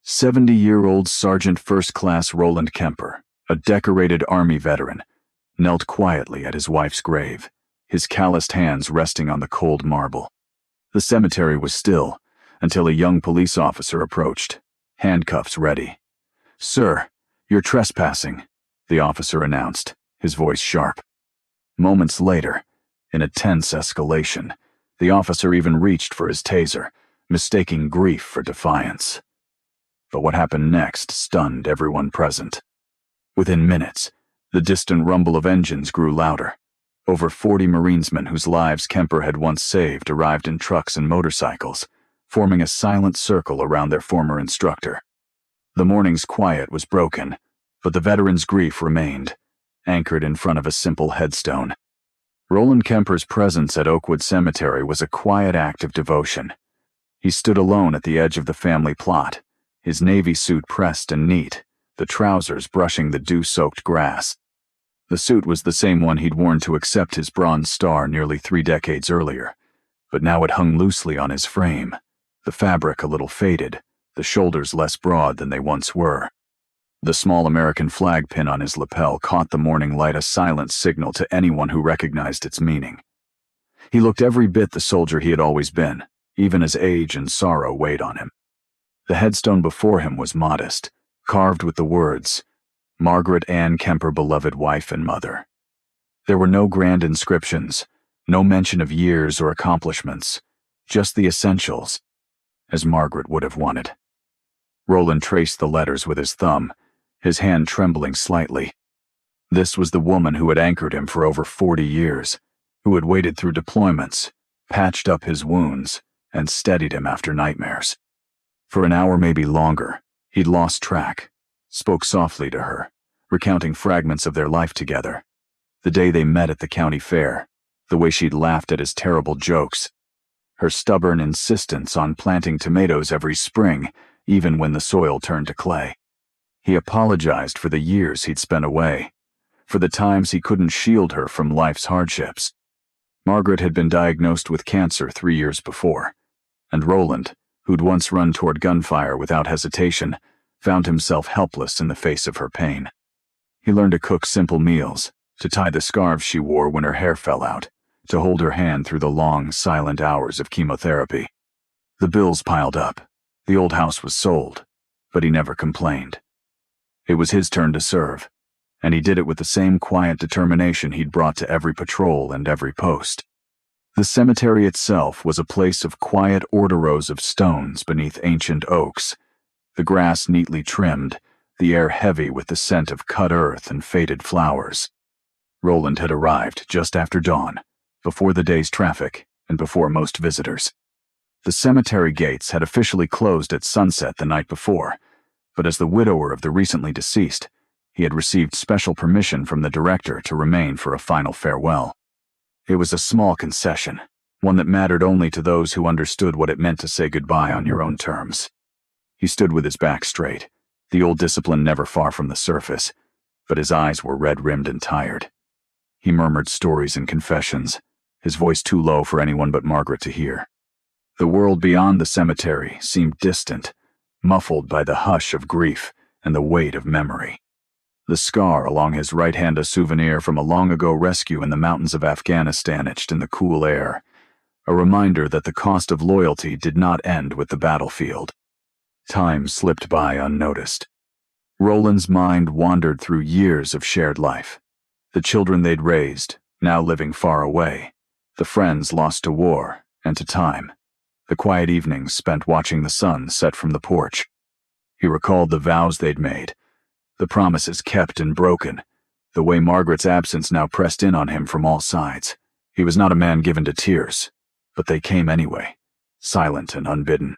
70-year-old Sergeant First Class Roland Kemper, a decorated Army veteran, knelt quietly at his wife's grave, his calloused hands resting on the cold marble. The cemetery was still until a young police officer approached, handcuffs ready. "Sir, you're trespassing," the officer announced, his voice sharp. Moments later, in a tense escalation, the officer even reached for his taser, mistaking grief for defiance. But what happened next stunned everyone present. Within minutes, the distant rumble of engines grew louder. Over 40 Marinesmen whose lives Kemper had once saved arrived in trucks and motorcycles, forming a silent circle around their former instructor. The morning's quiet was broken, but the veteran's grief remained, anchored in front of a simple headstone. Roland Kemper's presence at Oakwood Cemetery was a quiet act of devotion. He stood alone at the edge of the family plot, his navy suit pressed and neat, the trousers brushing the dew-soaked grass. The suit was the same one he'd worn to accept his Bronze Star nearly 3 decades earlier, but now it hung loosely on his frame, the fabric a little faded, the shoulders less broad than they once were. The small American flag pin on his lapel caught the morning light, a silent signal to anyone who recognized its meaning. He looked every bit the soldier he had always been, even as age and sorrow weighed on him. The headstone before him was modest, carved with the words, "Margaret Ann Kemper, beloved wife and mother." There were no grand inscriptions, no mention of years or accomplishments, just the essentials, as Margaret would have wanted. Roland traced the letters with his thumb, his hand trembling slightly. This was the woman who had anchored him for over 40 years, who had waded through deployments, patched up his wounds, and steadied him after nightmares. For an hour, maybe longer, he'd lost track, spoke softly to her, recounting fragments of their life together. The day they met at the county fair, the way she'd laughed at his terrible jokes, her stubborn insistence on planting tomatoes every spring, even when the soil turned to clay. He apologized for the years he'd spent away, for the times he couldn't shield her from life's hardships. Margaret had been diagnosed with cancer 3 years before, and Roland, who'd once run toward gunfire without hesitation, found himself helpless in the face of her pain. He learned to cook simple meals, to tie the scarves she wore when her hair fell out, to hold her hand through the long, silent hours of chemotherapy. The bills piled up. The old house was sold, but he never complained. It was his turn to serve, and he did it with the same quiet determination he'd brought to every patrol and every post. The cemetery itself was a place of quiet order-rows of stones beneath ancient oaks, the grass neatly trimmed, the air heavy with the scent of cut earth and faded flowers. Roland had arrived just after dawn, before the day's traffic and before most visitors. The cemetery gates had officially closed at sunset the night before, but as the widower of the recently deceased, he had received special permission from the director to remain for a final farewell. It was a small concession, one that mattered only to those who understood what it meant to say goodbye on your own terms. He stood with his back straight, the old discipline never far from the surface, but his eyes were red-rimmed and tired. He murmured stories and confessions, his voice too low for anyone but Margaret to hear. The world beyond the cemetery seemed distant, muffled by the hush of grief and the weight of memory. The scar along his right hand, a souvenir from a long-ago rescue in the mountains of Afghanistan etched in the cool air, a reminder that the cost of loyalty did not end with the battlefield. Time slipped by unnoticed. Roland's mind wandered through years of shared life. The children they'd raised, now living far away, the friends lost to war and to time, the quiet evenings spent watching the sun set from the porch. He recalled the vows they'd made, the promises kept and broken, the way Margaret's absence now pressed in on him from all sides. He was not a man given to tears, but they came anyway, silent and unbidden.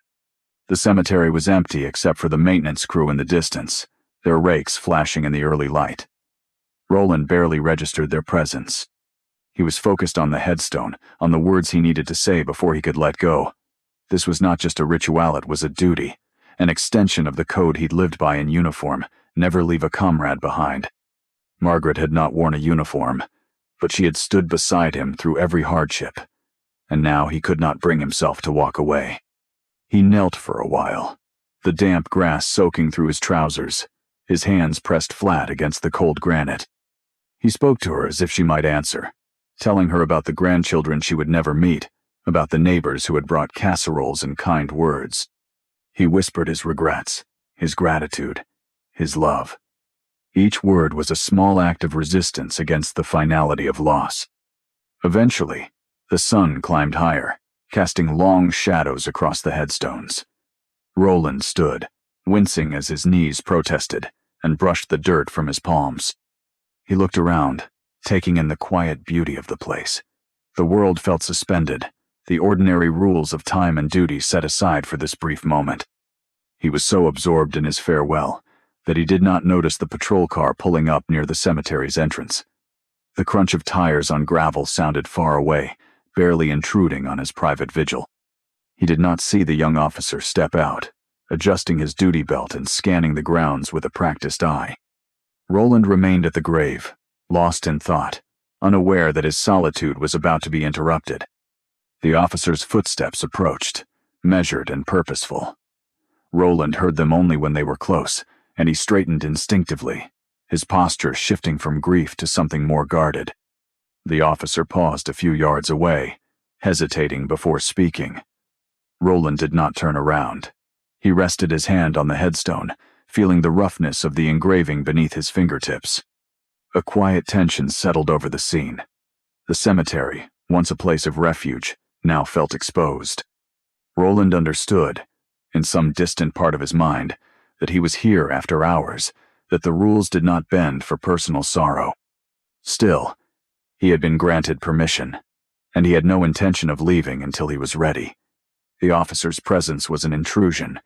The cemetery was empty except for the maintenance crew in the distance, their rakes flashing in the early light. Roland barely registered their presence. He was focused on the headstone, on the words he needed to say before he could let go. This was not just a ritual, it was a duty, an extension of the code he'd lived by in uniform: never leave a comrade behind. Margaret had not worn a uniform, but she had stood beside him through every hardship, and now he could not bring himself to walk away. He knelt for a while, the damp grass soaking through his trousers, his hands pressed flat against the cold granite. He spoke to her as if she might answer, telling her about the grandchildren she would never meet, about the neighbors who had brought casseroles and kind words. He whispered his regrets, his gratitude, his love. Each word was a small act of resistance against the finality of loss. Eventually, the sun climbed higher, casting long shadows across the headstones. Roland stood, wincing as his knees protested, and brushed the dirt from his palms. He looked around, taking in the quiet beauty of the place. The world felt suspended, the ordinary rules of time and duty set aside for this brief moment. He was so absorbed in his farewell that he did not notice the patrol car pulling up near the cemetery's entrance. The crunch of tires on gravel sounded far away, barely intruding on his private vigil. He did not see the young officer step out, adjusting his duty belt and scanning the grounds with a practiced eye. Roland remained at the grave, lost in thought, unaware that his solitude was about to be interrupted. The officer's footsteps approached, measured and purposeful. Roland heard them only when they were close, and he straightened instinctively, his posture shifting from grief to something more guarded. The officer paused a few yards away, hesitating before speaking. Roland did not turn around. He rested his hand on the headstone, feeling the roughness of the engraving beneath his fingertips. A quiet tension settled over the scene. The cemetery, once a place of refuge, now felt exposed. Roland understood, in some distant part of his mind, that he was here after hours, that the rules did not bend for personal sorrow. Still, he had been granted permission, and he had no intention of leaving until he was ready. The officer's presence was an intrusion,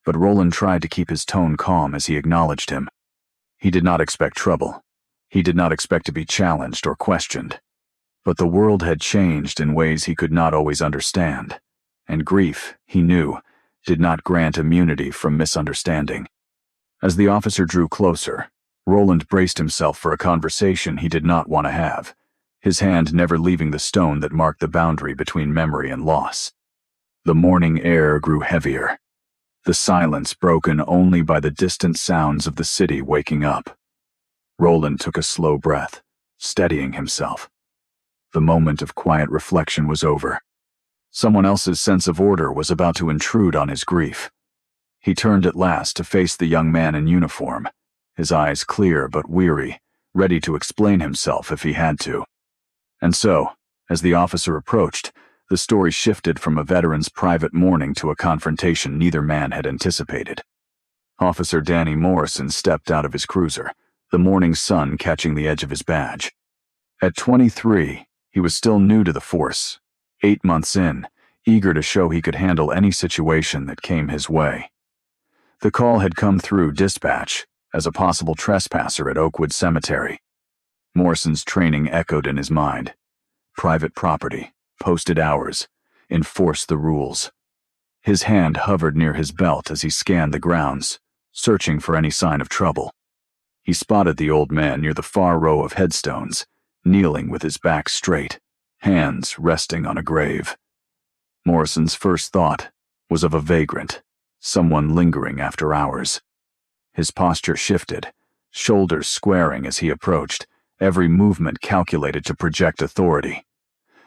but Roland tried to keep his tone calm as he acknowledged him. He did not expect trouble. He did not expect to be challenged or questioned. But the world had changed in ways he could not always understand, and grief, he knew, did not grant immunity from misunderstanding. As the officer drew closer, Roland braced himself for a conversation he did not want to have, his hand never leaving the stone that marked the boundary between memory and loss. The morning air grew heavier, the silence broken only by the distant sounds of the city waking up. Roland took a slow breath, steadying himself. The moment of quiet reflection was over. Someone else's sense of order was about to intrude on his grief. He turned at last to face the young man in uniform, his eyes clear but weary, ready to explain himself if he had to. And so, as the officer approached, the story shifted from a veteran's private mourning to a confrontation neither man had anticipated. Officer Danny Morrison stepped out of his cruiser, the morning sun catching the edge of his badge. At 23, he was still new to the force, 8 months in, eager to show he could handle any situation that came his way. The call had come through dispatch as a possible trespasser at Oakwood Cemetery. Morrison's training echoed in his mind. Private property, posted hours, enforce the rules. His hand hovered near his belt as he scanned the grounds, searching for any sign of trouble. He spotted the old man near the far row of headstones, kneeling with his back straight, hands resting on a grave. Morrison's first thought was of a vagrant, someone lingering after hours. His posture shifted, shoulders squaring as he approached, every movement calculated to project authority.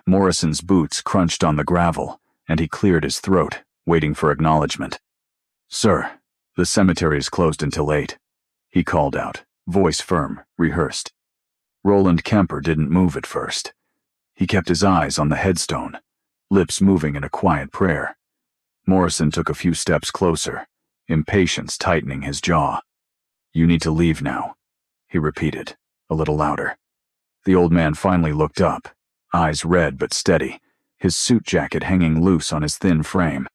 Morrison's boots crunched on the gravel, and he cleared his throat, waiting for acknowledgement. "Sir, the cemetery is closed until 8, he called out, voice firm, rehearsed. Roland Kemper didn't move at first. He kept his eyes on the headstone, lips moving in a quiet prayer. Morrison took a few steps closer, impatience tightening his jaw. "You need to leave now," he repeated, a little louder. The old man finally looked up, eyes red but steady, his suit jacket hanging loose on his thin frame.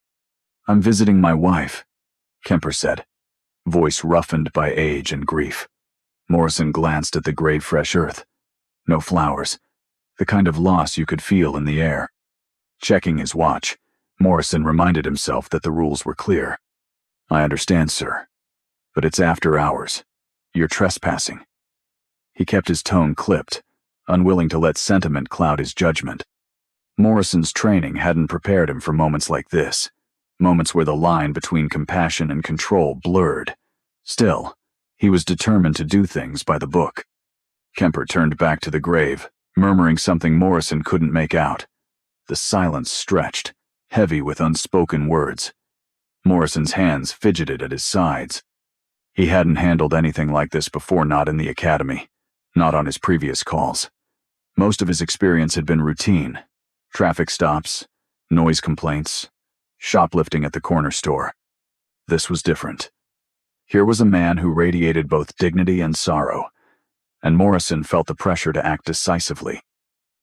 "I'm visiting my wife," Kemper said, voice roughened by age and grief. Morrison glanced at the gray fresh earth. No flowers, the kind of loss you could feel in the air. Checking his watch, Morrison reminded himself that the rules were clear. "I understand, sir, but it's after hours. You're trespassing." He kept his tone clipped, unwilling to let sentiment cloud his judgment. Morrison's training hadn't prepared him for moments like this. moments where the line between compassion and control blurred. Still, he was determined to do things by the book. Kemper turned back to the grave, murmuring something Morrison couldn't make out. The silence stretched, heavy with unspoken words. Morrison's hands fidgeted at his sides. He hadn't handled anything like this before, not in the academy, not on his previous calls. Most of his experience had been routine: traffic stops, noise complaints, shoplifting at the corner store. This was different. Here was a man who radiated both dignity and sorrow, and Morrison felt the pressure to act decisively.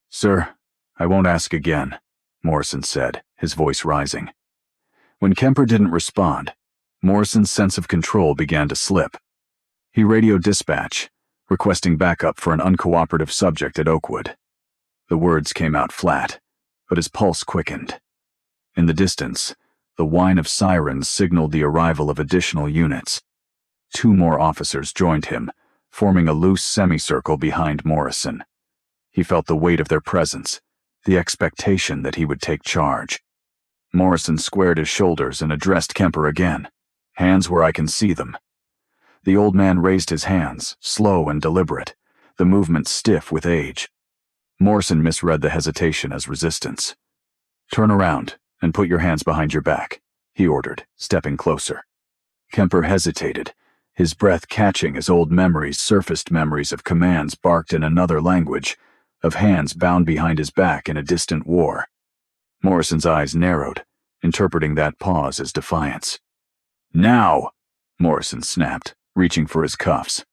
"Sir, I won't ask again," Morrison said, his voice rising. When Kemper didn't respond, Morrison's sense of control began to slip. He radioed dispatch, requesting backup for an uncooperative subject at Oakwood. The words came out flat, but his pulse quickened. In the distance, the whine of sirens signaled the arrival of additional units. 2 more officers joined him, forming a loose semicircle behind Morrison. He felt the weight of their presence, the expectation that he would take charge. Morrison squared his shoulders and addressed Kemper again, "Hands where I can see them." The old man raised his hands, slow and deliberate, the movement stiff with age. Morrison misread the hesitation as resistance. "Turn around and put your hands behind your back," he ordered, stepping closer. Kemper hesitated, his breath catching as old memories surfaced, memories of commands barked in another language, of hands bound behind his back in a distant war. Morrison's eyes narrowed, interpreting that pause as defiance. "Now!" Morrison snapped, reaching for his cuffs.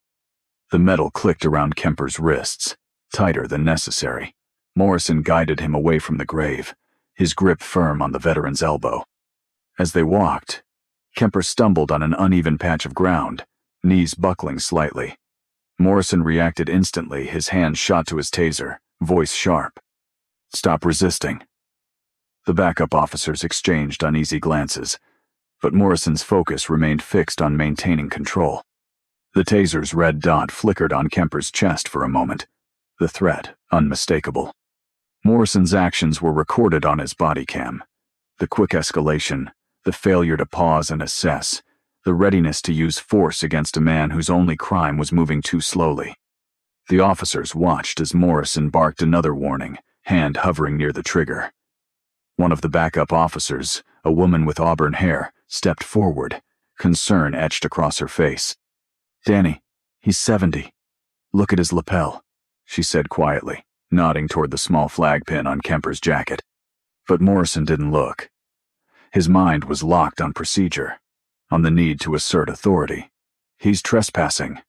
The metal clicked around Kemper's wrists, tighter than necessary. Morrison guided him away from the grave, his grip firm on the veteran's elbow. As they walked, Kemper stumbled on an uneven patch of ground, knees buckling slightly. Morrison reacted instantly, his hand shot to his taser, voice sharp. "Stop resisting." The backup officers exchanged uneasy glances, but Morrison's focus remained fixed on maintaining control. The taser's red dot flickered on Kemper's chest for a moment, the threat unmistakable. Morrison's actions were recorded on his body cam. The quick escalation, the failure to pause and assess, the readiness to use force against a man whose only crime was moving too slowly. The officers watched as Morrison barked another warning, hand hovering near the trigger. One of the backup officers, a woman with auburn hair, stepped forward, concern etched across her face. "Danny, he's 70. Look at his lapel," she said quietly, nodding toward the small flag pin on Kemper's jacket. But Morrison didn't look. His mind was locked on procedure, on the need to assert authority. "He's trespassing.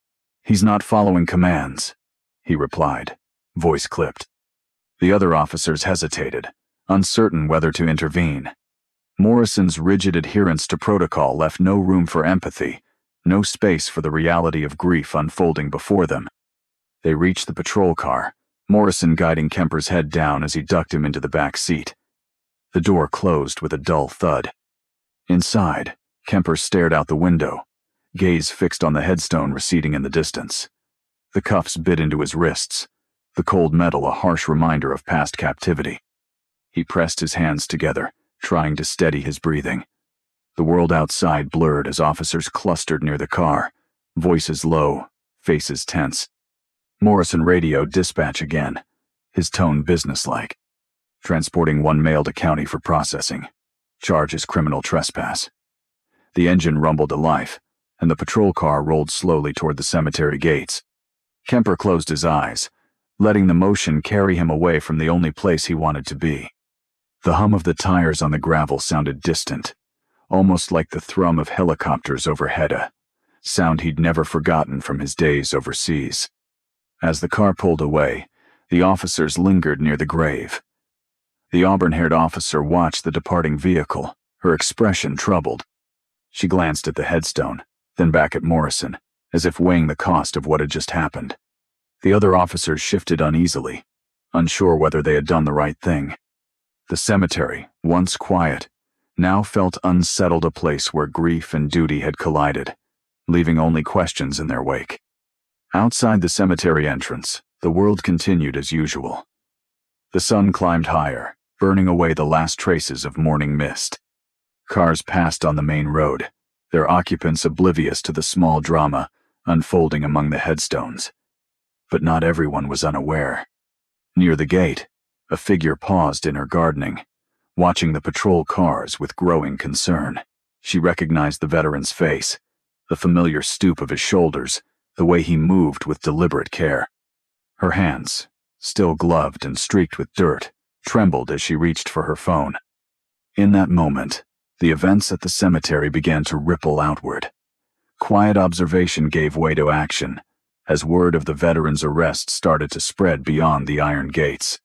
He's not following commands," he replied, voice clipped. The other officers hesitated, uncertain whether to intervene. Morrison's rigid adherence to protocol left no room for empathy, no space for the reality of grief unfolding before them. They reached the patrol car, Morrison guiding Kemper's head down as he ducked him into the back seat. The door closed with a dull thud. Inside, Kemper stared out the window, gaze fixed on the headstone receding in the distance. The cuffs bit into his wrists, the cold metal a harsh reminder of past captivity. He pressed his hands together, trying to steady his breathing. The world outside blurred as officers clustered near the car, voices low, faces tense. Morrison radioed dispatch again, his tone businesslike. "Transporting 1 male to county for processing. Charge is criminal trespass." The engine rumbled to life, and the patrol car rolled slowly toward the cemetery gates. Kemper closed his eyes, letting the motion carry him away from the only place he wanted to be. The hum of the tires on the gravel sounded distant, almost like the thrum of helicopters overhead, a sound he'd never forgotten from his days overseas. As the car pulled away, the officers lingered near the grave. The auburn-haired officer watched the departing vehicle, her expression troubled. She glanced at the headstone, then back at Morrison, as if weighing the cost of what had just happened. The other officers shifted uneasily, unsure whether they had done the right thing. The cemetery, once quiet, now felt unsettled, a place where grief and duty had collided, leaving only questions in their wake. Outside the cemetery entrance, the world continued as usual. The sun climbed higher, burning away the last traces of morning mist. Cars passed on the main road, their occupants oblivious to the small drama unfolding among the headstones. But not everyone was unaware. Near the gate, a figure paused in her gardening, watching the patrol cars with growing concern. She recognized the veteran's face, the familiar stoop of his shoulders, the way he moved with deliberate care. Her hands, still gloved and streaked with dirt, trembled as she reached for her phone. In that moment, the events at the cemetery began to ripple outward. Quiet observation gave way to action, as word of the veteran's arrest started to spread beyond the iron gates.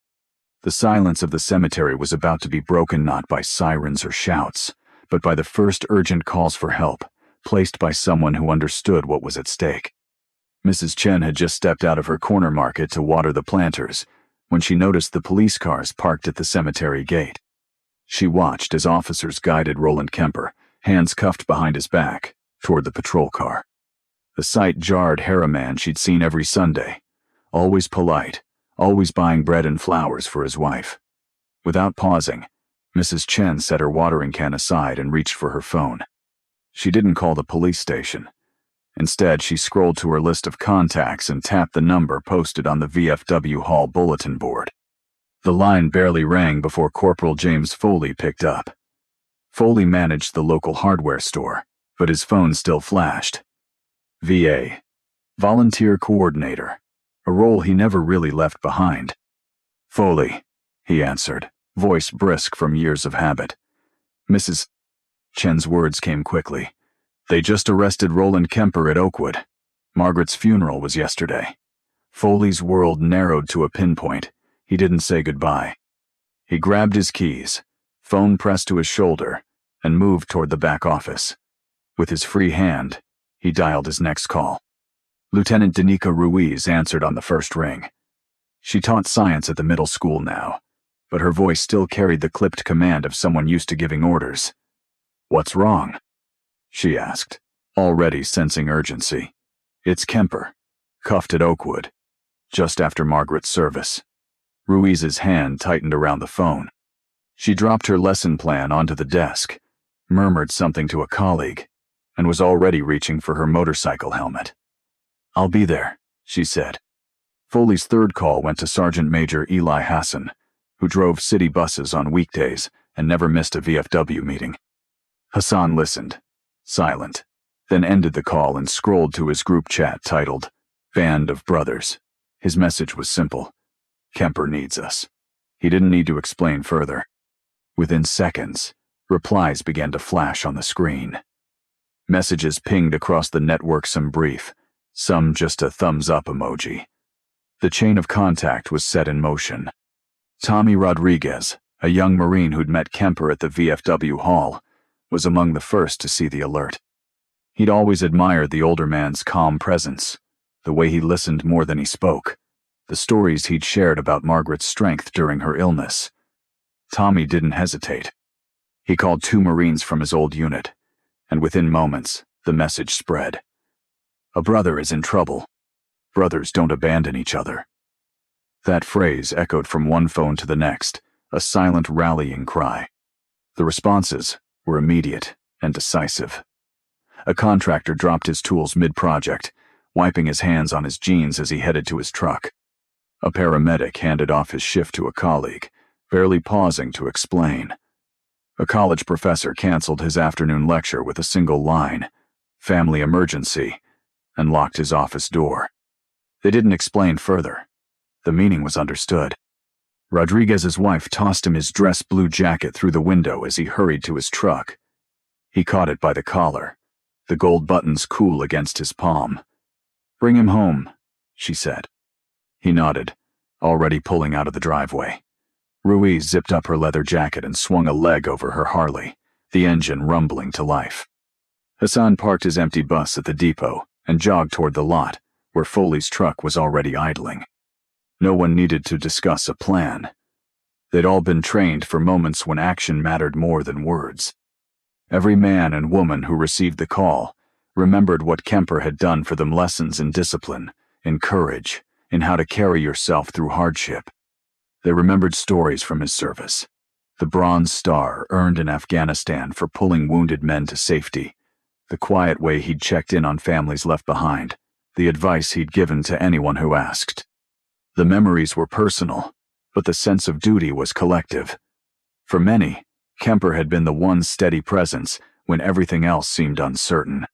The silence of the cemetery was about to be broken not by sirens or shouts, but by the first urgent calls for help, placed by someone who understood what was at stake. Mrs. Chen had just stepped out of her corner market to water the planters when she noticed the police cars parked at the cemetery gate. She watched as officers guided Roland Kemper, hands cuffed behind his back, toward the patrol car. The sight jarred Harriman she'd seen every Sunday, always polite, always buying bread and flowers for his wife. Without pausing, Mrs. Chen set her watering can aside and reached for her phone. She didn't call the police station. Instead, she scrolled to her list of contacts and tapped the number posted on the VFW Hall bulletin board. The line barely rang before Corporal James Foley picked up. Foley managed the local hardware store, but his phone still flashed. VA, Volunteer Coordinator, a role he never really left behind. Foley, he answered, voice brisk from years of habit. Mrs. Chen's words came quickly. They just arrested Roland Kemper at Oakwood. Margaret's funeral was yesterday. Foley's world narrowed to a pinpoint. He didn't say goodbye. He grabbed his keys, phone pressed to his shoulder, and moved toward the back office. With his free hand, he dialed his next call. Lieutenant Danica Ruiz answered on the first ring. She taught science at the middle school now, but her voice still carried the clipped command of someone used to giving orders. "What's wrong?" she asked, already sensing urgency. "It's Kemper, cuffed at Oakwood, just after Margaret's service." Ruiz's hand tightened around the phone. She dropped her lesson plan onto the desk, murmured something to a colleague, and was already reaching for her motorcycle helmet. "I'll be there," she said. Foley's third call went to Sergeant Major Eli Hassan, who drove city buses on weekdays and never missed a VFW meeting. Hassan listened, silent, then ended the call and scrolled to his group chat titled, "Band of Brothers." His message was simple. Kemper needs us. He didn't need to explain further. Within seconds, replies began to flash on the screen. Messages pinged across the network, some brief, some just a thumbs-up emoji. The chain of contact was set in motion. Tommy Rodriguez, a young Marine who'd met Kemper at the VFW Hall, was among the first to see the alert. He'd always admired the older man's calm presence, the way he listened more than he spoke, the stories he'd shared about Margaret's strength during her illness. Tommy didn't hesitate. He called 2 Marines from his old unit, and within moments, the message spread. "A brother is in trouble. Brothers don't abandon each other." That phrase echoed from one phone to the next, a silent rallying cry. The responses were immediate and decisive. A contractor dropped his tools mid-project, wiping his hands on his jeans as he headed to his truck. A paramedic handed off his shift to a colleague, barely pausing to explain. A college professor canceled his afternoon lecture with a single line, "Family emergency," and locked his office door. They didn't explain further. The meaning was understood. Rodriguez's wife tossed him his dress blue jacket through the window as he hurried to his truck. He caught it by the collar, the gold buttons cool against his palm. "Bring him home," she said. He nodded, already pulling out of the driveway. Ruiz zipped up her leather jacket and swung a leg over her Harley, the engine rumbling to life. Hassan parked his empty bus at the depot and jogged toward the lot, where Foley's truck was already idling. No one needed to discuss a plan. They'd all been trained for moments when action mattered more than words. Every man and woman who received the call remembered what Kemper had done for them, lessons in discipline, in courage, in how to carry yourself through hardship. They remembered stories from his service, The Bronze Star, earned in Afghanistan for pulling wounded men to safety, the quiet way he'd checked in on families left behind, the advice he'd given to anyone who asked. The memories were personal, but the sense of duty was collective. For many, Kemper had been the one steady presence when everything else seemed uncertain.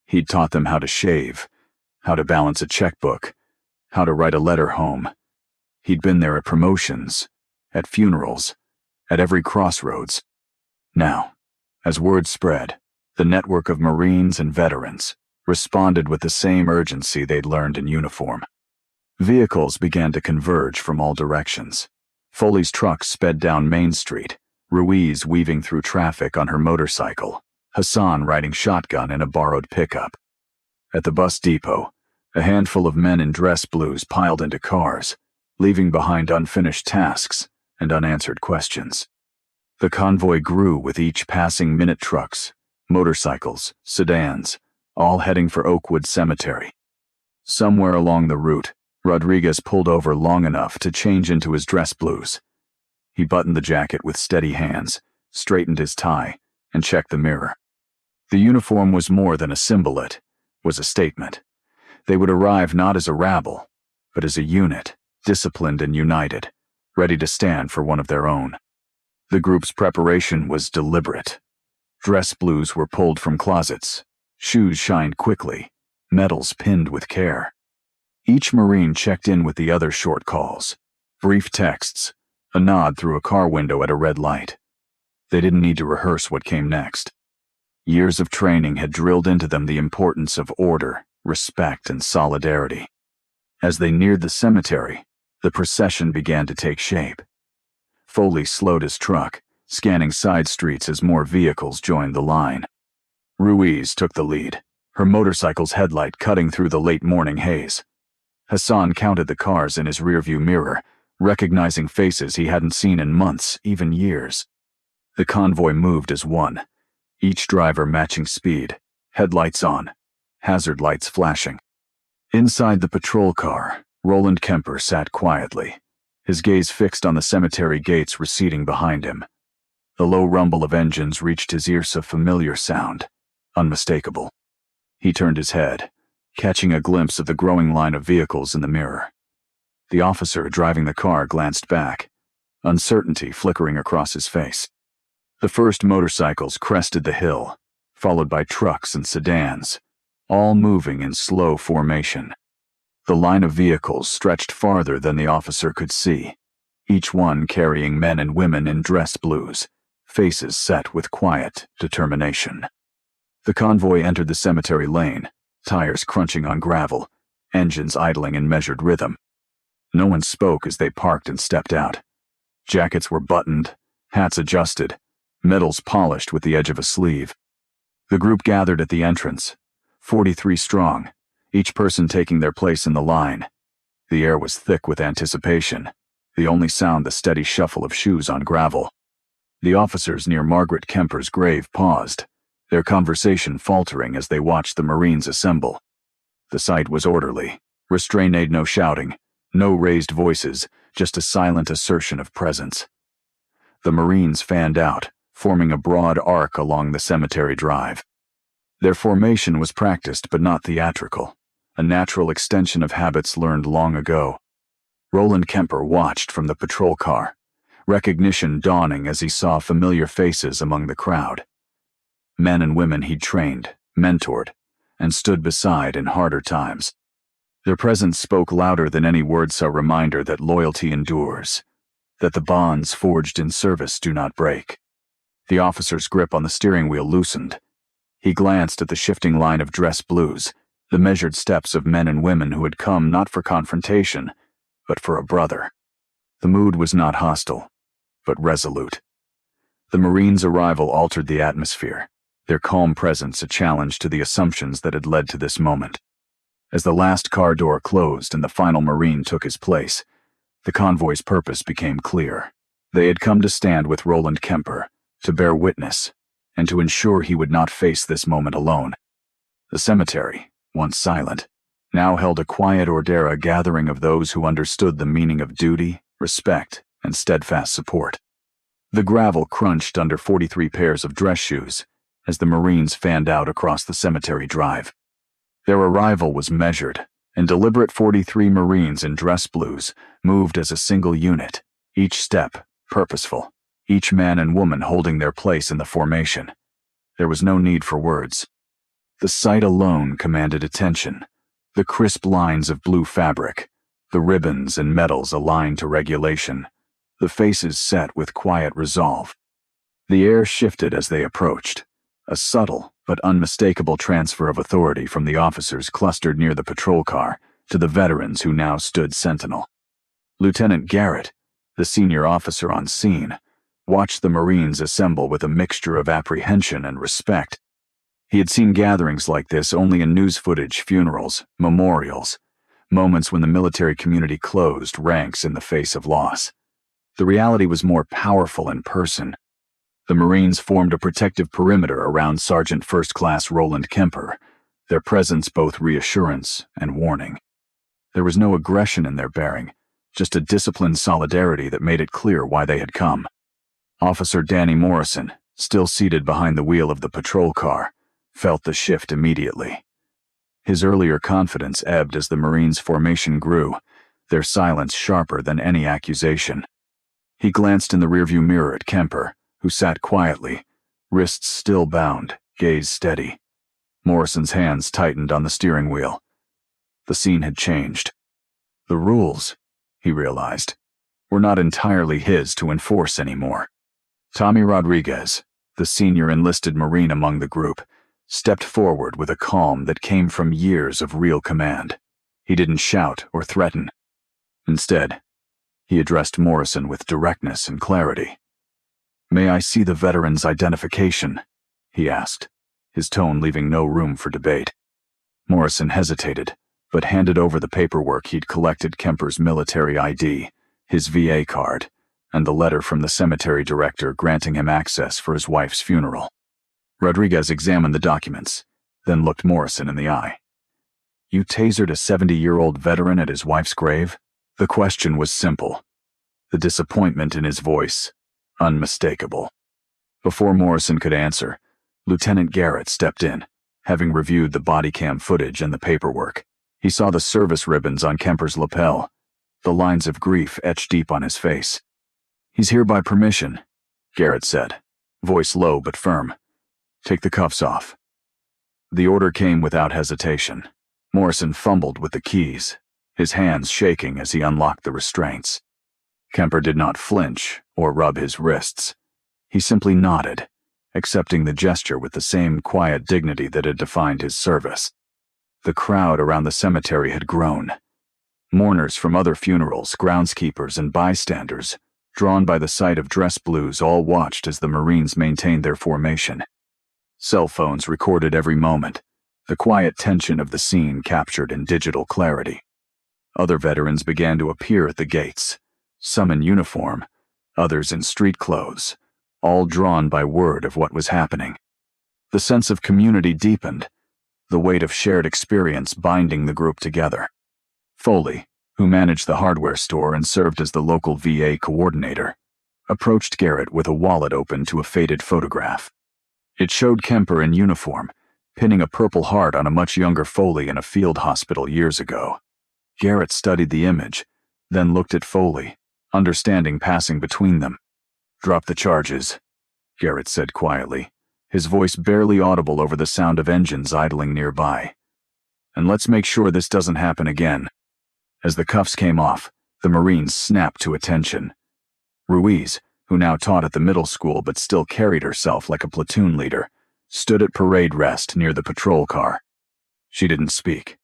He'd taught them how to shave, how to balance a checkbook, how to write a letter home. He'd been there at promotions, at funerals, at every crossroads. Now, as word spread, the network of Marines and veterans responded with the same urgency they'd learned in uniform. Vehicles began to converge from all directions. Foley's truck sped down Main Street, Ruiz weaving through traffic on her motorcycle, Hassan riding shotgun in a borrowed pickup. At the bus depot, a handful of men in dress blues piled into cars, leaving behind unfinished tasks and unanswered questions. The convoy grew with each passing minute. Trucks, motorcycles, sedans, all heading for Oakwood Cemetery. Somewhere along the route, Rodriguez pulled over long enough to change into his dress blues. He buttoned the jacket with steady hands, straightened his tie, and checked the mirror. The uniform was more than a symbol, it was a statement. They would arrive not as a rabble, but as a unit, disciplined and united, ready to stand for one of their own. The group's preparation was deliberate. Dress blues were pulled from closets, shoes shined quickly, medals pinned with care. Each Marine checked in with the other short calls, brief texts, a nod through a car window at a red light. They didn't need to rehearse what came next. Years of training had drilled into them the importance of order, respect, and solidarity. As they neared the cemetery, the procession began to take shape. Foley slowed his truck, scanning side streets as more vehicles joined the line. Ruiz took the lead, her motorcycle's headlight cutting through the late morning haze. Hassan counted the cars in his rearview mirror, recognizing faces he hadn't seen in months, even years. The convoy moved as one, each driver matching speed, headlights on, hazard lights flashing. Inside the patrol car, Roland Kemper sat quietly, his gaze fixed on the cemetery gates receding behind him. The low rumble of engines reached his ears, a familiar sound, unmistakable. He turned his head, catching a glimpse of the growing line of vehicles in the mirror. The officer driving the car glanced back, uncertainty flickering across his face. The first motorcycles crested the hill, followed by trucks and sedans, all moving in slow formation. The line of vehicles stretched farther than the officer could see, each one carrying men and women in dress blues, faces set with quiet determination. The convoy entered the cemetery lane, tires crunching on gravel, engines idling in measured rhythm. No one spoke as they parked and stepped out. Jackets were buttoned, hats adjusted, medals polished with the edge of a sleeve. The group gathered at the entrance, 43 strong, each person taking their place in the line. The air was thick with anticipation, the only sound the steady shuffle of shoes on gravel. The officers near Margaret Kemper's grave paused, their conversation faltering as they watched the Marines assemble. The sight was orderly, restrained, no shouting, no raised voices, just a silent assertion of presence. The Marines fanned out, forming a broad arc along the cemetery drive. Their formation was practiced but not theatrical, a natural extension of habits learned long ago. Roland Kemper watched from the patrol car, recognition dawning as he saw familiar faces among the crowd. Men and women he'd trained, mentored, and stood beside in harder times. Their presence spoke louder than any words, a reminder that loyalty endures, that the bonds forged in service do not break. The officer's grip on the steering wheel loosened. He glanced at the shifting line of dress blues, the measured steps of men and women who had come not for confrontation, but for a brother. The mood was not hostile, but resolute. The Marines' arrival altered the atmosphere, their calm presence a challenge to the assumptions that had led to this moment. As the last car door closed and the final Marine took his place, the convoy's purpose became clear. They had come to stand with Roland Kemper, to bear witness, and to ensure he would not face this moment alone. The cemetery, once silent, now held a quiet order, a gathering of those who understood the meaning of duty, respect, and steadfast support. The gravel crunched under 43 pairs of dress shoes as the Marines fanned out across the cemetery drive. Their arrival was measured, and deliberate 43 Marines in dress blues moved as a single unit, each step purposeful, each man and woman holding their place in the formation. There was no need for words. The sight alone commanded attention. The crisp lines of blue fabric, the ribbons and medals aligned to regulation, the faces set with quiet resolve. The air shifted as they approached, a subtle but unmistakable transfer of authority from the officers clustered near the patrol car to the veterans who now stood sentinel. Lieutenant Garrett, the senior officer on scene, watched the Marines assemble with a mixture of apprehension and respect. He had seen gatherings like this only in news footage, funerals, memorials, moments when the military community closed ranks in the face of loss. The reality was more powerful in person. The Marines formed a protective perimeter around Sergeant First Class Roland Kemper, their presence both reassurance and warning. There was no aggression in their bearing, just a disciplined solidarity that made it clear why they had come. Officer Danny Morrison, still seated behind the wheel of the patrol car, felt the shift immediately. His earlier confidence ebbed as the Marines' formation grew, their silence sharper than any accusation. He glanced in the rearview mirror at Kemper, who sat quietly, wrists still bound, gaze steady. Morrison's hands tightened on the steering wheel. The scene had changed. The rules, he realized, were not entirely his to enforce anymore. Tommy Rodriguez, the senior enlisted Marine among the group, stepped forward with a calm that came from years of real command. He didn't shout or threaten. Instead, he addressed Morrison with directness and clarity. "May I see the veteran's identification?" he asked, his tone leaving no room for debate. Morrison hesitated, but handed over the paperwork he'd collected: Kemper's military ID, his VA card, and the letter from the cemetery director granting him access for his wife's funeral. Rodriguez examined the documents, then looked Morrison in the eye. "You tasered a 70-year-old veteran at his wife's grave?" The question was simple, the disappointment in his voice unmistakable. Before Morrison could answer, Lieutenant Garrett stepped in, having reviewed the body cam footage and the paperwork. He saw the service ribbons on Kemper's lapel, the lines of grief etched deep on his face. "He's here by permission," Garrett said, voice low but firm. "Take the cuffs off." The order came without hesitation. Morrison fumbled with the keys, his hands shaking as he unlocked the restraints. Kemper did not flinch or rub his wrists. He simply nodded, accepting the gesture with the same quiet dignity that had defined his service. The crowd around the cemetery had grown. Mourners from other funerals, groundskeepers, and bystanders, drawn by the sight of dress blues, all watched as the Marines maintained their formation. Cell phones recorded every moment, the quiet tension of the scene captured in digital clarity. Other veterans began to appear at the gates, some in uniform, others in street clothes, all drawn by word of what was happening. The sense of community deepened, the weight of shared experience binding the group together. Foley, who managed the hardware store and served as the local VA coordinator, approached Garrett with a wallet open to a faded photograph. It showed Kemper in uniform, pinning a Purple Heart on a much younger Foley in a field hospital years ago. Garrett studied the image, then looked at Foley, understanding passing between them. "Drop the charges," Garrett said quietly, his voice barely audible over the sound of engines idling nearby. "And let's make sure this doesn't happen again." As the cuffs came off, the Marines snapped to attention. Ruiz, who now taught at the middle school but still carried herself like a platoon leader, stood at parade rest near the patrol car. She didn't speak,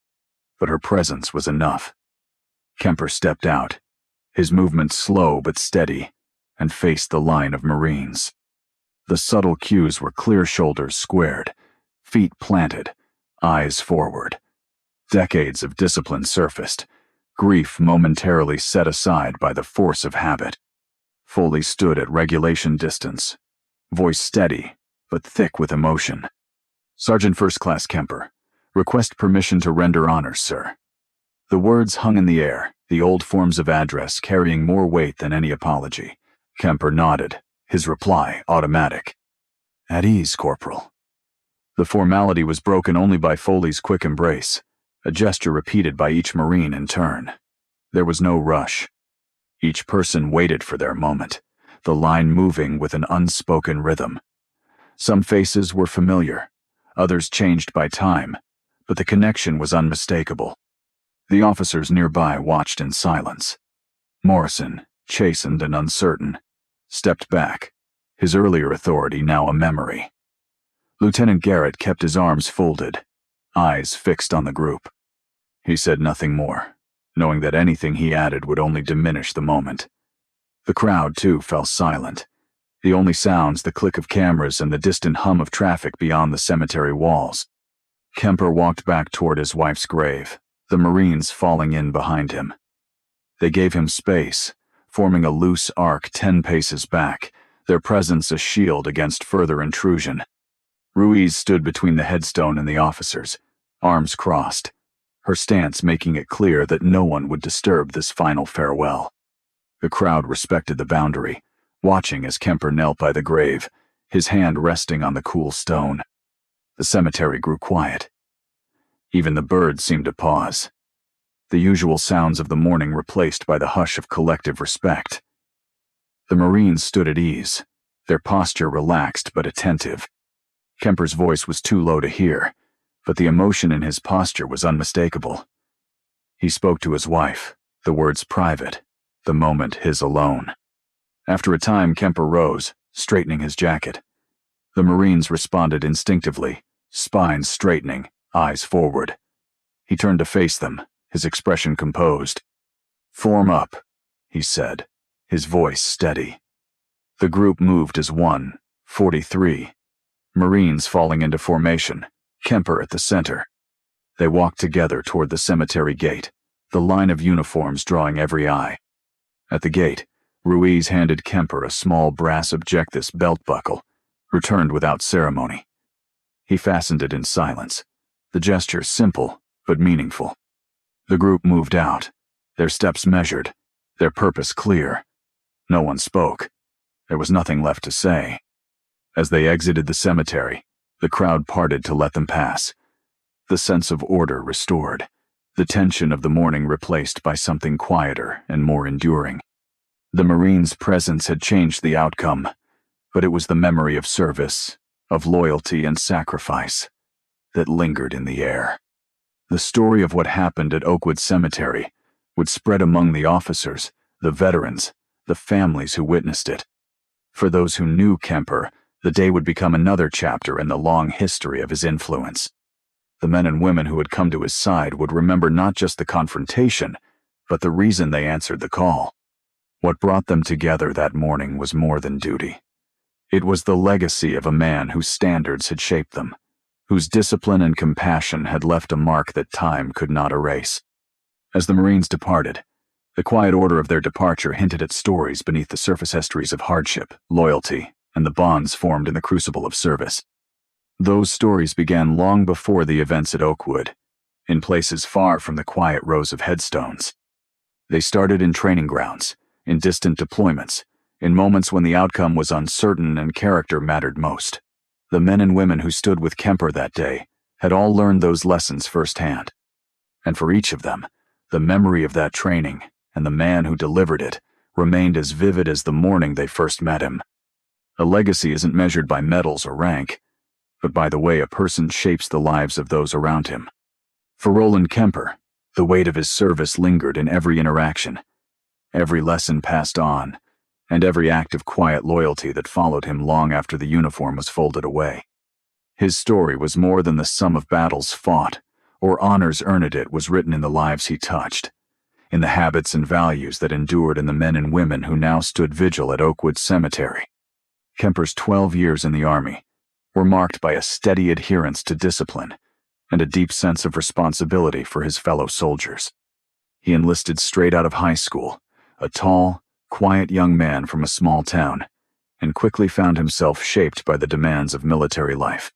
but her presence was enough. Kemper stepped out, his movement slow but steady, and faced the line of Marines. The subtle cues were clear shoulders squared, feet planted, eyes forward. Decades of discipline surfaced, grief momentarily set aside by the force of habit. Foley stood at regulation distance, voice steady but thick with emotion. "Sergeant First Class Kemper, request permission to render honors, sir." The words hung in the air, the old forms of address carrying more weight than any apology. Kemper nodded, His reply automatic. "At ease, Corporal." The formality was broken only by Foley's quick embrace, a gesture repeated by each Marine in turn. There was no rush. Each person waited for their moment, the line moving with an unspoken rhythm. Some faces were familiar, others changed by time, but the connection was unmistakable. The officers nearby watched in silence. Morrison, chastened and uncertain, stepped back, his earlier authority now a memory. Lieutenant Garrett kept his arms folded, eyes fixed on the group. He said nothing more, knowing that anything he added would only diminish the moment. The crowd, too, fell silent. The only sounds the click of cameras and the distant hum of traffic beyond the cemetery walls. Kemper walked back toward his wife's grave, the Marines falling in behind him. They gave him space, forming a loose arc 10 paces back, their presence a shield against further intrusion. Ruiz stood between the headstone and the officers, arms crossed, her stance making it clear that no one would disturb this final farewell. The crowd respected the boundary, watching as Kemper knelt by the grave, his hand resting on the cool stone. The cemetery grew quiet. Even the birds seemed to pause, the usual sounds of the morning replaced by the hush of collective respect. The Marines stood at ease, their posture relaxed but attentive. Kemper's voice was too low to hear, but the emotion in his posture was unmistakable. He spoke to his wife, the words private, the moment his alone. After a time, Kemper rose, straightening his jacket. The Marines responded instinctively, spines straightening, eyes forward. He turned to face them, his expression composed. "Form up," he said, his voice steady. The group moved as one, 43. Marines falling into formation, Kemper at the center. They walked together toward the cemetery gate, the line of uniforms drawing every eye. At the gate, Ruiz handed Kemper a small brass objectus belt buckle, returned without ceremony. He fastened it in silence, the gesture simple but meaningful. The group moved out, their steps measured, their purpose clear. No one spoke. There was nothing left to say. As they exited the cemetery, the crowd parted to let them pass. The sense of order restored, the tension of the morning replaced by something quieter and more enduring. The Marines' presence had changed the outcome, but it was the memory of service, of loyalty and sacrifice, that lingered in the air. The story of what happened at Oakwood Cemetery would spread among the officers, the veterans, the families who witnessed it. For those who knew Kemper, the day would become another chapter in the long history of his influence. The men and women who had come to his side would remember not just the confrontation, but the reason they answered the call. What brought them together that morning was more than duty. It was the legacy of a man whose standards had shaped them, whose discipline and compassion had left a mark that time could not erase. As the Marines departed, the quiet order of their departure hinted at stories beneath the surface histories of hardship, loyalty, and the bonds formed in the crucible of service. Those stories began long before the events at Oakwood, in places far from the quiet rows of headstones. They started in training grounds, in distant deployments, in moments when the outcome was uncertain and character mattered most. The men and women who stood with Kemper that day had all learned those lessons firsthand. And for each of them, the memory of that training and the man who delivered it remained as vivid as the morning they first met him. A legacy isn't measured by medals or rank, but by the way a person shapes the lives of those around him. For Roland Kemper, the weight of his service lingered in every interaction, every lesson passed on, and every act of quiet loyalty that followed him long after the uniform was folded away. His story was more than the sum of battles fought, or honors earned. It was written in the lives he touched, in the habits and values that endured in the men and women who now stood vigil at Oakwood Cemetery. Kemper's 12 years in the Army were marked by a steady adherence to discipline and a deep sense of responsibility for his fellow soldiers. He enlisted straight out of high school, a tall, quiet young man from a small town, and quickly found himself shaped by the demands of military life.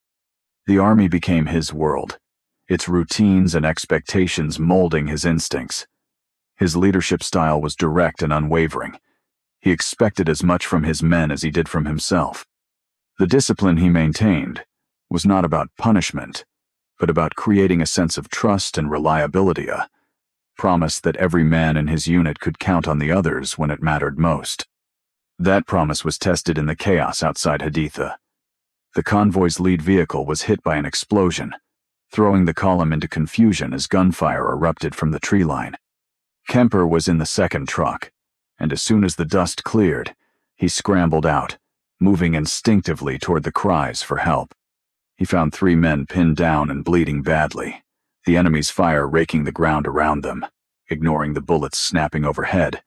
The Army became his world, its routines and expectations molding his instincts. His leadership style was direct and unwavering, He expected as much from his men as he did from himself. The discipline he maintained was not about punishment, but about creating a sense of trust and reliability, a promise that every man in his unit could count on the others when it mattered most. That promise was tested in the chaos outside Haditha. The convoy's lead vehicle was hit by an explosion, throwing the column into confusion as gunfire erupted from the tree line. Kemper was in the second truck, and as soon as the dust cleared, he scrambled out, moving instinctively toward the cries for help. He found 3 men pinned down and bleeding badly, the enemy's fire raking the ground around them. Ignoring the bullets snapping overhead,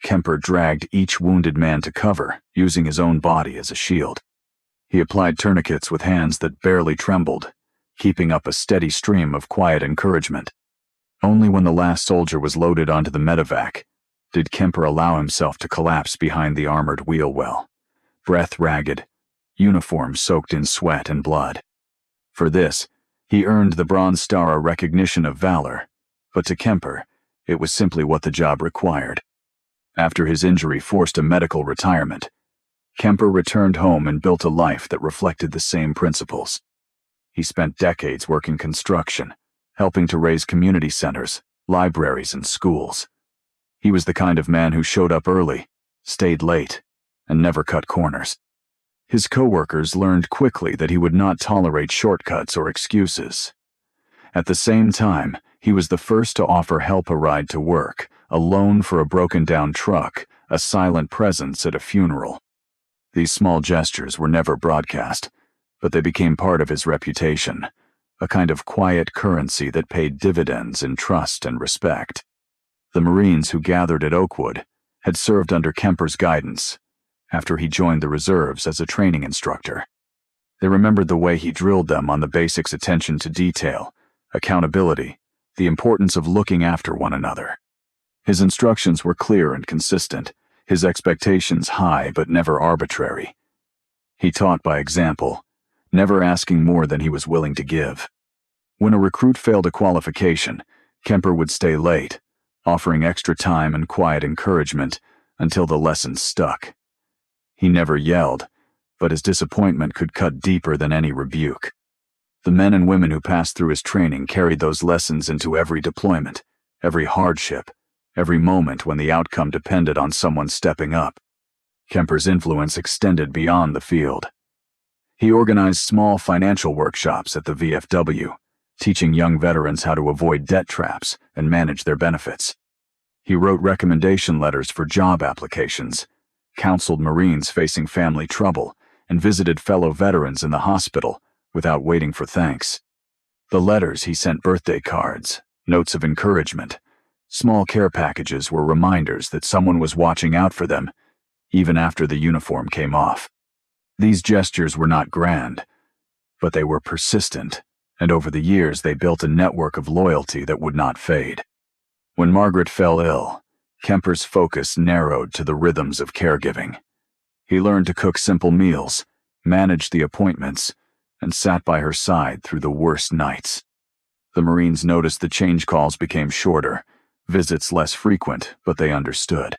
Kemper dragged each wounded man to cover, using his own body as a shield. He applied tourniquets with hands that barely trembled, keeping up a steady stream of quiet encouragement. Only when the last soldier was loaded onto the medevac did Kemper allow himself to collapse behind the armored wheel well, breath ragged, uniform soaked in sweat and blood. For this, he earned the Bronze Star, a recognition of valor, but to Kemper, it was simply what the job required. After his injury forced a medical retirement, Kemper returned home and built a life that reflected the same principles. He spent decades working construction, helping to raise community centers, libraries, and schools. He was the kind of man who showed up early, stayed late, and never cut corners. His coworkers learned quickly that he would not tolerate shortcuts or excuses. At the same time, he was the first to offer help a ride to work, a loan for a broken-down truck, a silent presence at a funeral. These small gestures were never broadcast, but they became part of his reputation, a kind of quiet currency that paid dividends in trust and respect. The Marines who gathered at Oakwood had served under Kemper's guidance after he joined the reserves as a training instructor. They remembered the way he drilled them on the basics: attention to detail, accountability, the importance of looking after one another. His instructions were clear and consistent, his expectations high but never arbitrary. He taught by example, never asking more than he was willing to give. When a recruit failed a qualification, Kemper would stay late, offering extra time and quiet encouragement until the lesson stuck. He never yelled, but his disappointment could cut deeper than any rebuke. The men and women who passed through his training carried those lessons into every deployment, every hardship, every moment when the outcome depended on someone stepping up. Kemper's influence extended beyond the field. He organized small financial workshops at the VFW, teaching young veterans how to avoid debt traps and manage their benefits. He wrote recommendation letters for job applications, counseled Marines facing family trouble, and visited fellow veterans in the hospital without waiting for thanks. The letters he sent birthday cards, notes of encouragement, small care packages were reminders that someone was watching out for them, even after the uniform came off. These gestures were not grand, but they were persistent, and over the years they built a network of loyalty that would not fade. When Margaret fell ill, Kemper's focus narrowed to the rhythms of caregiving. He learned to cook simple meals, managed the appointments, and sat by her side through the worst nights. The Marines noticed the change calls became shorter, visits less frequent, but they understood.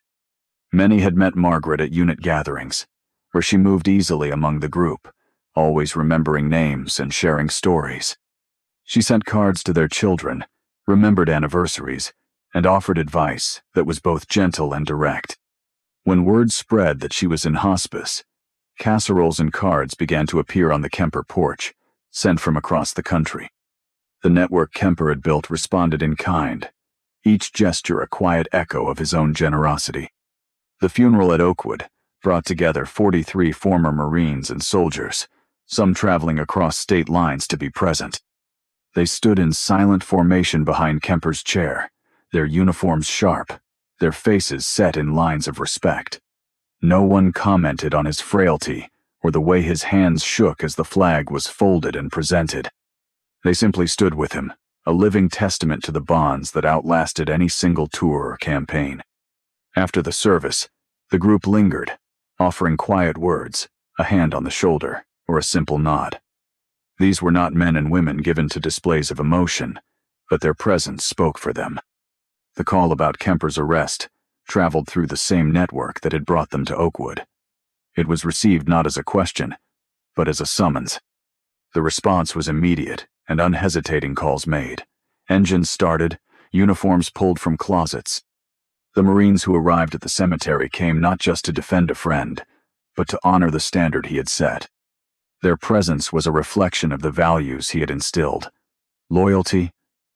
Many had met Margaret at unit gatherings, where she moved easily among the group, always remembering names and sharing stories. She sent cards to their children, remembered anniversaries, and offered advice that was both gentle and direct. When word spread that she was in hospice, casseroles and cards began to appear on the Kemper porch, sent from across the country. The network Kemper had built responded in kind, each gesture a quiet echo of his own generosity. The funeral at Oakwood brought together 43 former Marines and soldiers, some traveling across state lines to be present. They stood in silent formation behind Kemper's chair, their uniforms sharp, their faces set in lines of respect. No one commented on his frailty or the way his hands shook as the flag was folded and presented. They simply stood with him, a living testament to the bonds that outlasted any single tour or campaign. After the service, the group lingered, offering quiet words, a hand on the shoulder, or a simple nod. These were not men and women given to displays of emotion, but their presence spoke for them. The call about Kemper's arrest traveled through the same network that had brought them to Oakwood. It was received not as a question, but as a summons. The response was immediate, and unhesitating calls made. Engines started, uniforms pulled from closets. The Marines who arrived at the cemetery came not just to defend a friend, but to honor the standard he had set. Their presence was a reflection of the values he had instilled: loyalty,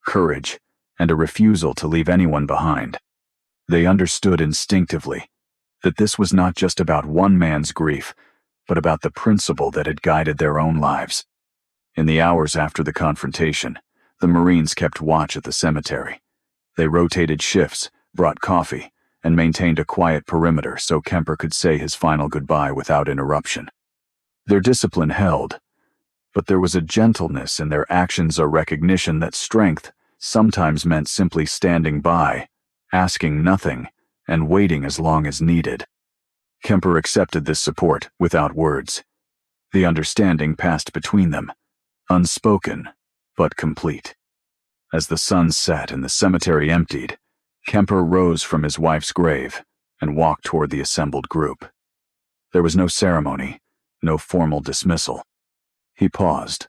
courage, and a refusal to leave anyone behind. They understood instinctively that this was not just about one man's grief, but about the principle that had guided their own lives. In the hours after the confrontation, the Marines kept watch at the cemetery. They rotated shifts, brought coffee, and maintained a quiet perimeter so Kemper could say his final goodbye without interruption. Their discipline held, but there was a gentleness in their actions, a recognition that strength sometimes meant simply standing by, asking nothing, and waiting as long as needed. Kemper accepted this support without words. The understanding passed between them, unspoken but complete. As the sun set and the cemetery emptied, Kemper rose from his wife's grave and walked toward the assembled group. There was no ceremony, no formal dismissal. He paused,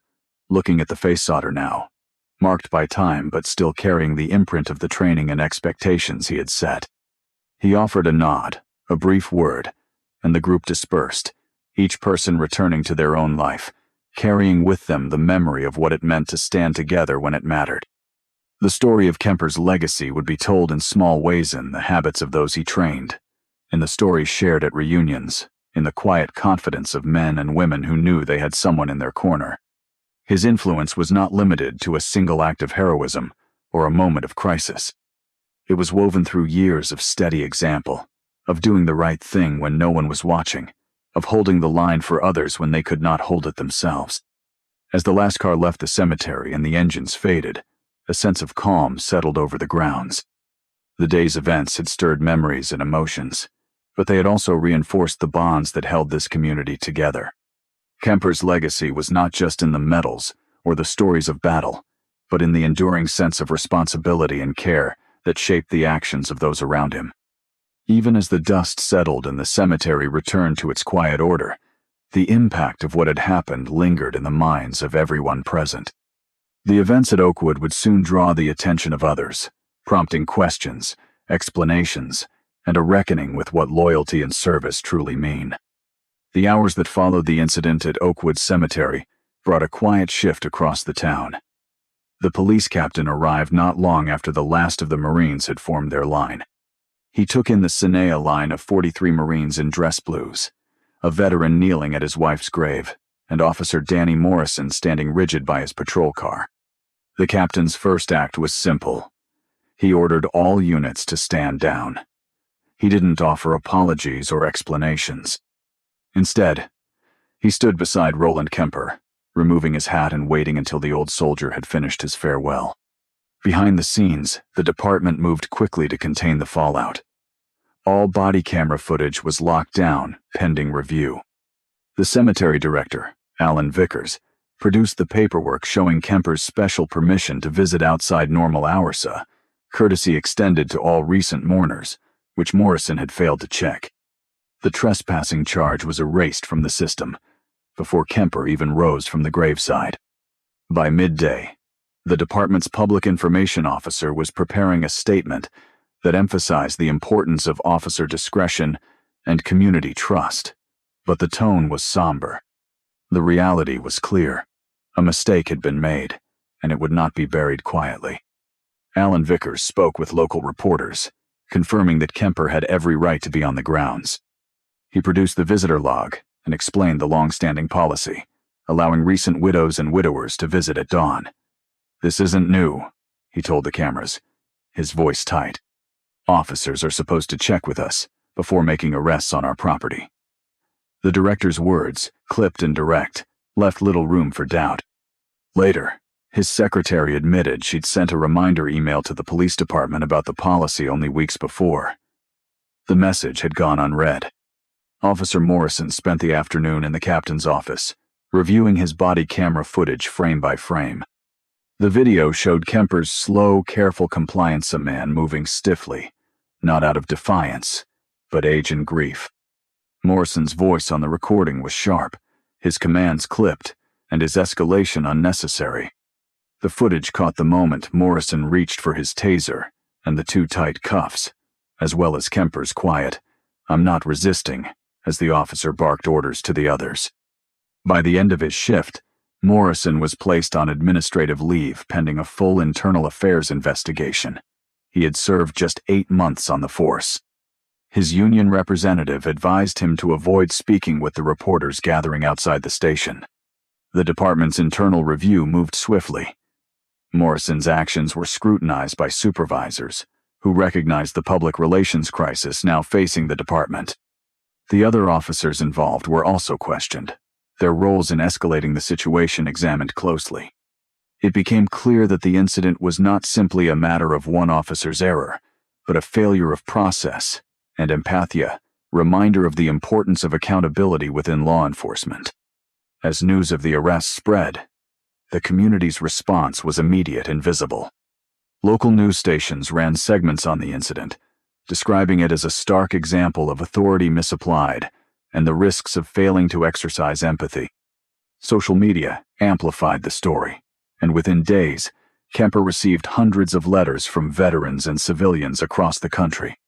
looking at the face solder now, marked by time but still carrying the imprint of the training and expectations he had set. He offered a nod, a brief word, and the group dispersed, each person returning to their own life, carrying with them the memory of what it meant to stand together when it mattered. The story of Kemper's legacy would be told in small ways, in the habits of those he trained, in the stories shared at reunions, in the quiet confidence of men and women who knew they had someone in their corner. His influence was not limited to a single act of heroism or a moment of crisis. It was woven through years of steady example, of doing the right thing when no one was watching, of holding the line for others when they could not hold it themselves. As the last car left the cemetery and the engines faded, a sense of calm settled over the grounds. The day's events had stirred memories and emotions, but they had also reinforced the bonds that held this community together. Kemper's legacy was not just in the medals or the stories of battle, but in the enduring sense of responsibility and care that shaped the actions of those around him. Even as the dust settled and the cemetery returned to its quiet order, the impact of what had happened lingered in the minds of everyone present. The events at Oakwood would soon draw the attention of others, prompting questions, explanations, and a reckoning with what loyalty and service truly mean. The hours that followed the incident at Oakwood Cemetery brought a quiet shift across the town. The police captain arrived not long after the last of the Marines had formed their line. He took in the Sinea line of 43 Marines in dress blues, a veteran kneeling at his wife's grave, and Officer Danny Morrison standing rigid by his patrol car. The captain's first act was simple. He ordered all units to stand down. He didn't offer apologies or explanations. Instead, he stood beside Roland Kemper, removing his hat and waiting until the old soldier had finished his farewell. Behind the scenes, the department moved quickly to contain the fallout. All body camera footage was locked down, pending review. The cemetery director, Alan Vickers, produced the paperwork showing Kemper's special permission to visit outside normal hours, courtesy extended to all recent mourners, which Morrison had failed to check. The trespassing charge was erased from the system, before Kemper even rose from the graveside. By midday, the department's public information officer was preparing a statement that emphasized the importance of officer discretion and community trust, but the tone was somber. The reality was clear. A mistake had been made, and it would not be buried quietly. Alan Vickers spoke with local reporters, confirming that Kemper had every right to be on the grounds. He produced the visitor log and explained the long-standing policy, allowing recent widows and widowers to visit at dawn. "This isn't new," he told the cameras, his voice tight. "Officers are supposed to check with us before making arrests on our property." The director's words, clipped and direct, left little room for doubt. Later, his secretary admitted she'd sent a reminder email to the police department about the policy only weeks before. The message had gone unread. Officer Morrison spent the afternoon in the captain's office, reviewing his body camera footage frame by frame. The video showed Kemper's slow, careful compliance, a man moving stiffly, not out of defiance, but age and grief. Morrison's voice on the recording was sharp, his commands clipped, and his escalation unnecessary. The footage caught the moment Morrison reached for his taser and the two tight cuffs, as well as Kemper's quiet, "I'm not resisting," as the officer barked orders to the others. By the end of his shift, Morrison was placed on administrative leave pending a full internal affairs investigation. He had served just 8 months on the force. His union representative advised him to avoid speaking with the reporters gathering outside the station. The department's internal review moved swiftly. Morrison's actions were scrutinized by supervisors, who recognized the public relations crisis now facing the department. The other officers involved were also questioned, their roles in escalating the situation examined closely. It became clear that the incident was not simply a matter of one officer's error, but a failure of process and empathia, reminder of the importance of accountability within law enforcement. As news of the arrest spread, the community's response was immediate and visible. Local news stations ran segments on the incident, describing it as a stark example of authority misapplied and the risks of failing to exercise empathy. Social media amplified the story, and within days, Kemper received hundreds of letters from veterans and civilians across the country.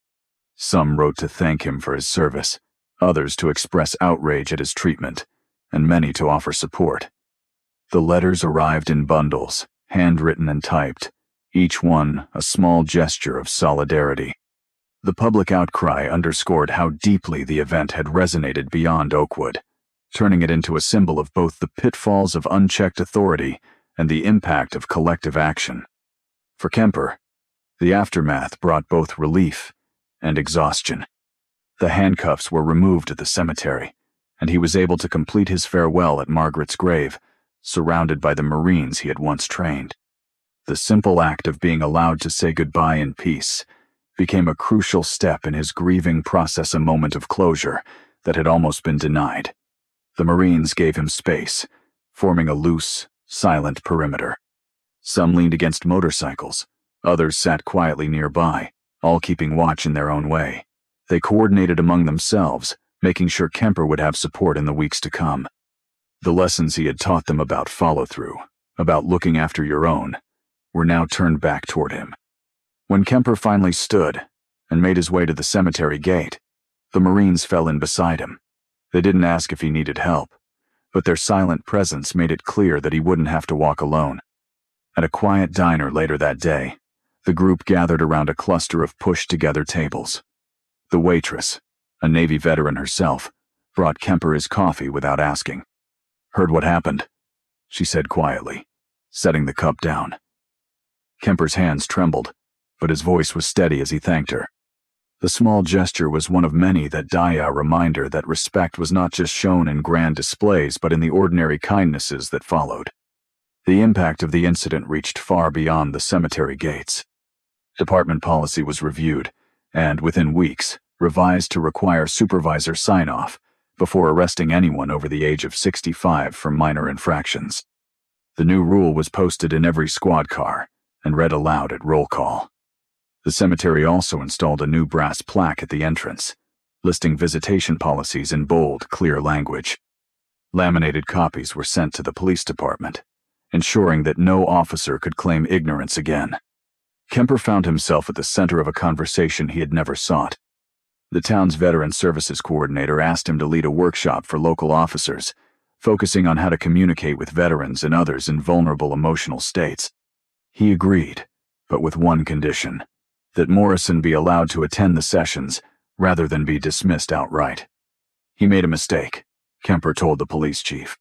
Some wrote to thank him for his service, others to express outrage at his treatment, and many to offer support. The letters arrived in bundles, handwritten and typed, each one a small gesture of solidarity. The public outcry underscored how deeply the event had resonated beyond Oakwood, turning it into a symbol of both the pitfalls of unchecked authority and the impact of collective action. For Kemper, the aftermath brought both relief and exhaustion. The handcuffs were removed at the cemetery, and he was able to complete his farewell at Margaret's grave, surrounded by the Marines he had once trained. The simple act of being allowed to say goodbye in peace became a crucial step in his grieving process, a moment of closure that had almost been denied. The Marines gave him space, forming a loose, silent perimeter. Some leaned against motorcycles, others sat quietly nearby, all keeping watch in their own way. They coordinated among themselves, making sure Kemper would have support in the weeks to come. The lessons he had taught them about follow-through, about looking after your own, were now turned back toward him. When Kemper finally stood and made his way to the cemetery gate, the Marines fell in beside him. They didn't ask if he needed help, but their silent presence made it clear that he wouldn't have to walk alone. At a quiet diner later that day, the group gathered around a cluster of pushed-together tables. The waitress, a Navy veteran herself, brought Kemper his coffee without asking. "Heard what happened," she said quietly, setting the cup down. Kemper's hands trembled, but his voice was steady as he thanked her. The small gesture was one of many that die a reminder that respect was not just shown in grand displays but in the ordinary kindnesses that followed. The impact of the incident reached far beyond the cemetery gates. Department policy was reviewed, and within weeks, revised to require supervisor sign-off before arresting anyone over the age of 65 for minor infractions. The new rule was posted in every squad car and read aloud at roll call. The cemetery also installed a new brass plaque at the entrance, listing visitation policies in bold, clear language. Laminated copies were sent to the police department, ensuring that no officer could claim ignorance again. Kemper found himself at the center of a conversation he had never sought. The town's veteran services coordinator asked him to lead a workshop for local officers, focusing on how to communicate with veterans and others in vulnerable emotional states. He agreed, but with one condition: that Morrison be allowed to attend the sessions rather than be dismissed outright. He made a mistake, Kemper told the police chief.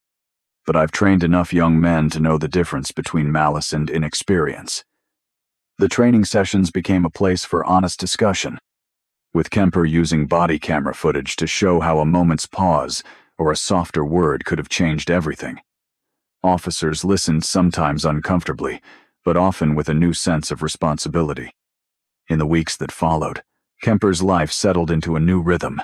But I've trained enough young men to know the difference between malice and inexperience. The training sessions became a place for honest discussion, with Kemper using body camera footage to show how a moment's pause or a softer word could have changed everything. Officers listened, sometimes uncomfortably, but often with a new sense of responsibility. In the weeks that followed, Kemper's life settled into a new rhythm.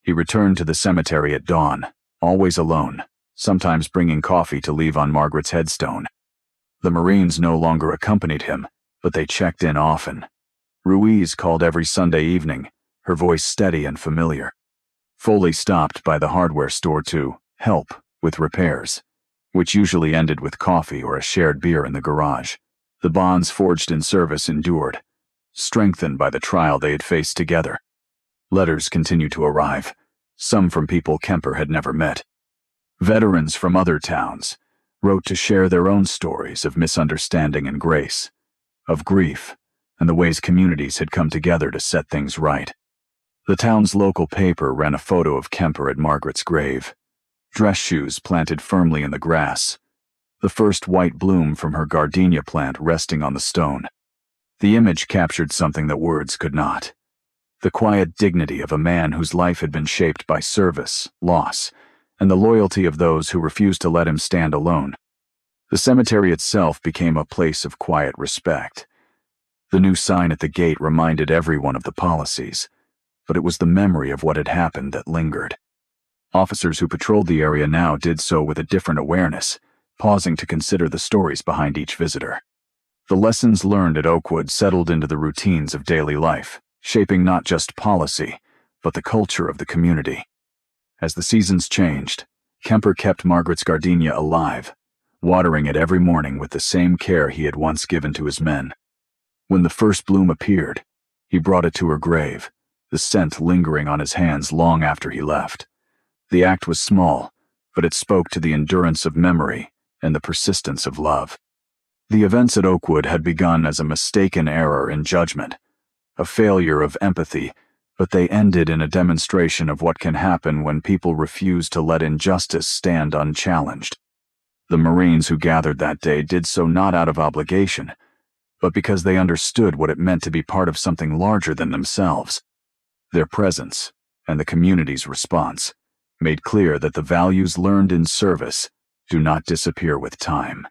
He returned to the cemetery at dawn, always alone, sometimes bringing coffee to leave on Margaret's headstone. The Marines no longer accompanied him, but they checked in often, Ruiz called every Sunday evening, her voice steady and familiar. Foley stopped by the hardware store to help with repairs, which usually ended with coffee or a shared beer in the garage. The bonds forged in service endured, strengthened by the trial they had faced together. Letters continued to arrive, some from people Kemper had never met. Veterans from other towns wrote to share their own stories of misunderstanding and grace, of grief, and the ways communities had come together to set things right. The town's local paper ran a photo of Kemper at Margaret's grave, dress shoes planted firmly in the grass, the first white bloom from her gardenia plant resting on the stone. The image captured something that words could not: the quiet dignity of a man whose life had been shaped by service, loss, and the loyalty of those who refused to let him stand alone. The cemetery itself became a place of quiet respect. The new sign at the gate reminded everyone of the policies, but it was the memory of what had happened that lingered. Officers who patrolled the area now did so with a different awareness, pausing to consider the stories behind each visitor. The lessons learned at Oakwood settled into the routines of daily life, shaping not just policy, but the culture of the community. As the seasons changed, Kemper kept Margaret's gardenia alive, watering it every morning with the same care he had once given to his men. When the first bloom appeared, he brought it to her grave, the scent lingering on his hands long after he left. The act was small, but it spoke to the endurance of memory and the persistence of love. The events at Oakwood had begun as a mistaken error in judgment, a failure of empathy, but they ended in a demonstration of what can happen when people refuse to let injustice stand unchallenged. The Marines who gathered that day did so not out of obligation, but because they understood what it meant to be part of something larger than themselves. Their presence, and the community's response, made clear that the values learned in service do not disappear with time.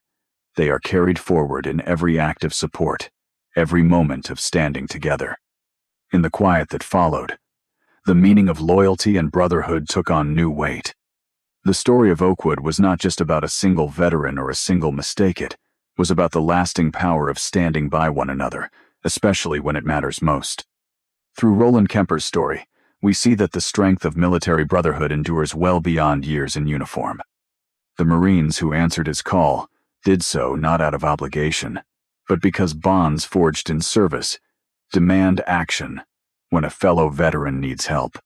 They are carried forward in every act of support, every moment of standing together. In the quiet that followed, the meaning of loyalty and brotherhood took on new weight. The story of Oakwood was not just about a single veteran or a single mistake. It was about the lasting power of standing by one another, especially when it matters most. Through Roland Kemper's story, we see that the strength of military brotherhood endures well beyond years in uniform. The Marines who answered his call did so not out of obligation, but because bonds forged in service demand action when a fellow veteran needs help.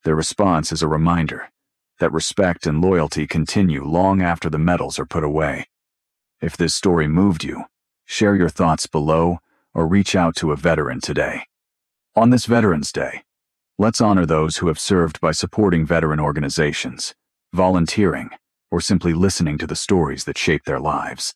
Their response is a reminder that respect and loyalty continue long after the medals are put away. If this story moved you, share your thoughts below or reach out to a veteran today. On this Veterans Day, let's honor those who have served by supporting veteran organizations, volunteering, or simply listening to the stories that shape their lives.